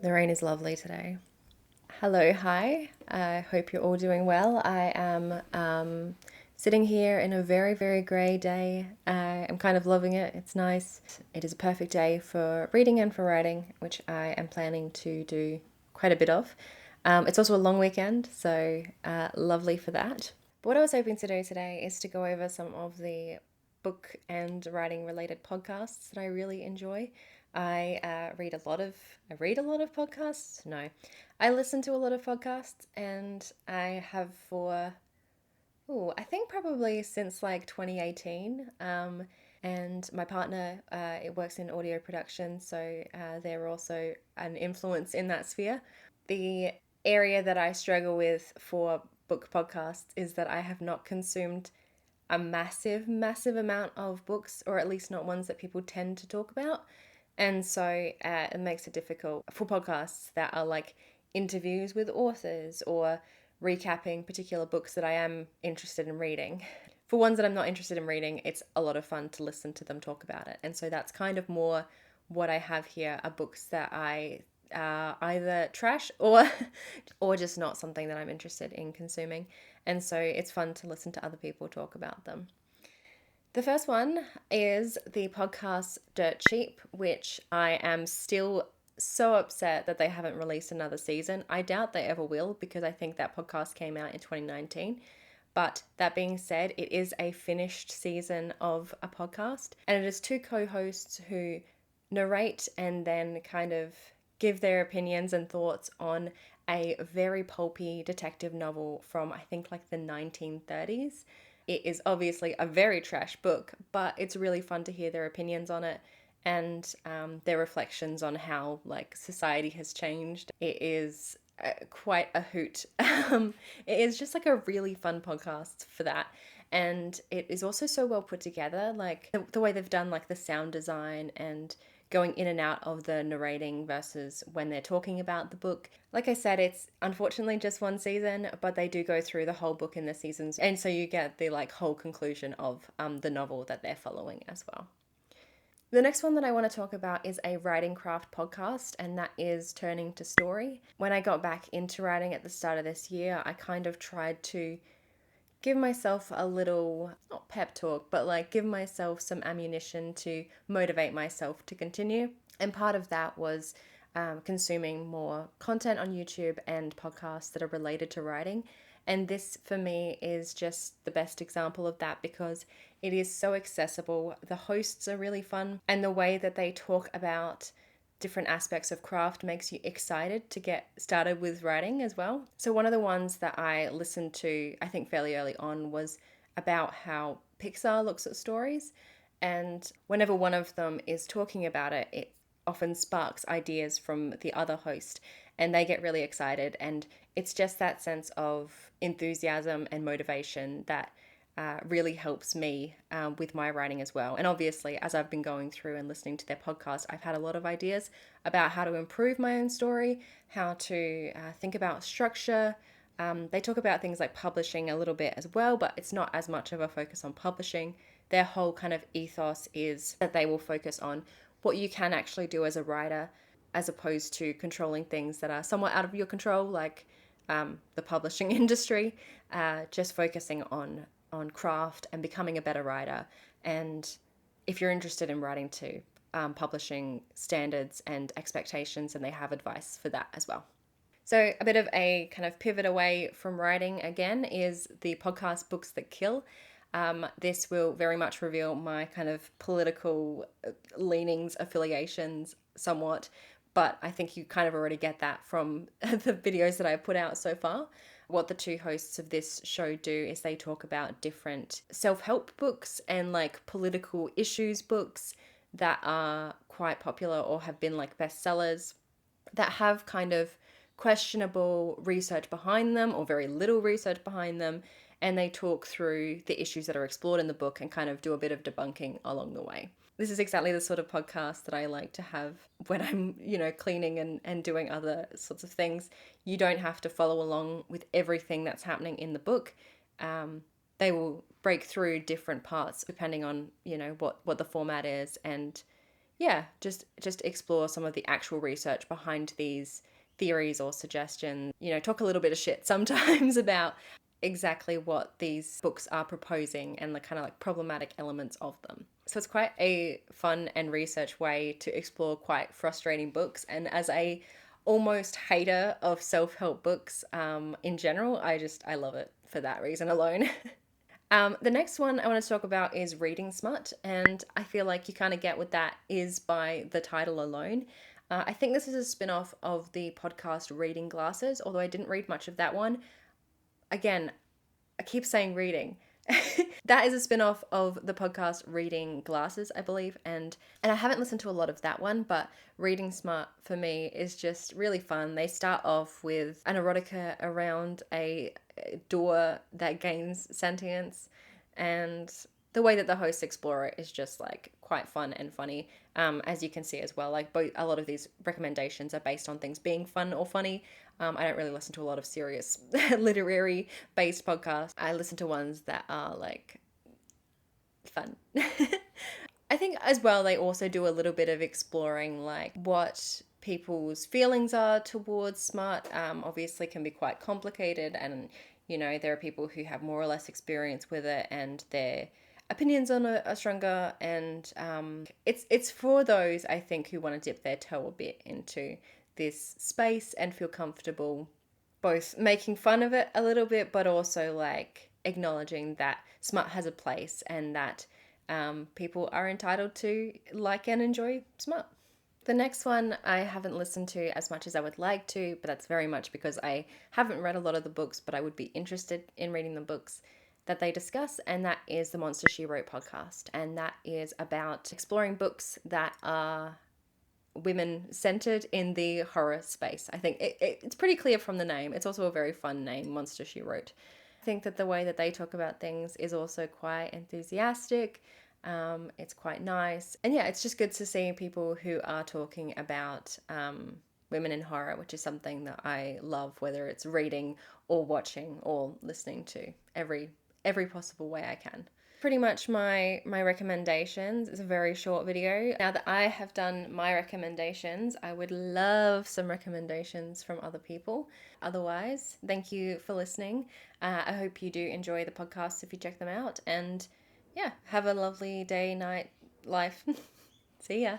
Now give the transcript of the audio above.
The rain is lovely today. Hello, hi. I hope you're all doing well. I am sitting here in a very, very grey day. I'm kind of loving it. It's nice. It is a perfect day for reading and for writing, which I am planning to do quite a bit of. It's also a long weekend, so lovely for that. But what I was hoping to do today is to go over some of the book and writing related podcasts that I really enjoy. I read a lot of podcasts. No, I listen to a lot of podcasts, and I have for I think probably since like 2018. And my partner, it works in audio production, so they're also an influence in that sphere. The area that I struggle with for book podcasts is that I have not consumed a massive, massive amount of books, or at least not ones that people tend to talk about. And so it makes it difficult for podcasts that are like interviews with authors or recapping particular books that I am interested in reading. For ones that I'm not interested in reading, it's a lot of fun to listen to them talk about it. And so that's kind of more what I have here are books that I either trash or or just not something that I'm interested in consuming. And so it's fun to listen to other people talk about them. The first one is the podcast Dirt Cheap, which I am still so upset that they haven't released another season. I doubt they ever will because I think that podcast came out in 2019. But that being said, it is a finished season of a podcast, and it is two co hosts who narrate and then kind of give their opinions and thoughts on a very pulpy detective novel from, I think, like the 1930s. It is obviously a very trash book, but it's really fun to hear their opinions on it and their reflections on how like society has changed. It is quite a hoot. It is just like a really fun podcast for that. And it is also so well put together, like the way they've done like the sound design and going in and out of the narrating versus when they're talking about the book. Like I said, it's unfortunately just one season, but they do go through the whole book in the seasons. And so you get the like whole conclusion of the novel that they're following as well. The next one that I want to talk about is a writing craft podcast, and that is Turning to Story. When I got back into writing at the start of this year, I kind of tried to give myself a little, not pep talk, but like give myself some ammunition to motivate myself to continue. And part of that was consuming more content on YouTube and podcasts that are related to writing. And this for me is just the best example of that because it is so accessible. The hosts are really fun, and the way that they talk about different aspects of craft makes you excited to get started with writing as well. So one of the ones that I listened to, I think fairly early on, was about how Pixar looks at stories. And whenever one of them is talking about it, it often sparks ideas from the other host and they get really excited. And it's just that sense of enthusiasm and motivation that really helps me with my writing as well. And obviously, as I've been going through and listening to their podcast, I've had a lot of ideas about how to improve my own story, how to think about structure. They talk about things like publishing a little bit as well, but it's not as much of a focus on publishing. Their whole kind of ethos is that they will focus on what you can actually do as a writer, as opposed to controlling things that are somewhat out of your control, like the publishing industry. Just focusing on craft and becoming a better writer. And if you're interested in writing to publishing standards and expectations, and they have advice for that as well. So a bit of a kind of pivot away from writing again is the podcast Books That Kill. This will very much reveal my kind of political leanings, affiliations somewhat, but I think you kind of already get that from the videos that I've put out so far. What the two hosts of this show do is they talk about different self-help books and like political issues books that are quite popular or have been like bestsellers that have kind of questionable research behind them or very little research behind them. And they talk through the issues that are explored in the book and kind of do a bit of debunking along the way. This is exactly the sort of podcast that I like to have when I'm, cleaning and doing other sorts of things. You don't have to follow along with everything that's happening in the book. They will break through different parts depending on, what the format is and yeah, just explore some of the actual research behind these theories or suggestions. Talk a little bit of shit sometimes about exactly what these books are proposing and the kind of like problematic elements of them. So it's quite a fun and research way to explore quite frustrating books. And as a almost hater of self-help books in general, I love it for that reason alone. The next one I want to talk about is reading smut, and I feel like you kind of get what that is by the title alone. I think this is a spin off of the podcast Reading Glasses, although I didn't read much of that one. Again, I keep saying reading. That is a spin-off of the podcast Reading Glasses, I believe, and I haven't listened to a lot of that one, but Reading Smart for me is just really fun. They start off with an erotica around a door that gains sentience, and the way that the hosts explore it is just like quite fun and funny. As you can see as well, like both a lot of these recommendations are based on things being fun or funny. I don't really listen to a lot of serious literary based podcasts. I listen to ones that are like fun. I think as well they also do a little bit of exploring like what people's feelings are towards smut. Obviously can be quite complicated, and there are people who have more or less experience with it and their opinions on it are stronger, and it's for those I think who want to dip their toe a bit into this space and feel comfortable both making fun of it a little bit, but also like acknowledging that smut has a place and that people are entitled to like and enjoy smut. The next one I haven't listened to as much as I would like to, but that's very much because I haven't read a lot of the books, but I would be interested in reading the books that they discuss, and that is the Monster She Wrote podcast. And that is about exploring books that are women centered in the horror space. I think it's pretty clear from the name. It's also a very fun name, Monster She Wrote. I think that the way that they talk about things is also quite enthusiastic. It's quite nice. And yeah, it's just good to see people who are talking about women in horror, which is something that I love, whether it's reading or watching or listening to every possible way I can. Pretty much my recommendations. It's a very short video. Now that I have done my recommendations, I would love some recommendations from other people. Otherwise, thank you for listening. I hope you do enjoy the podcasts if you check them out, and yeah, have a lovely day, night, life. See ya.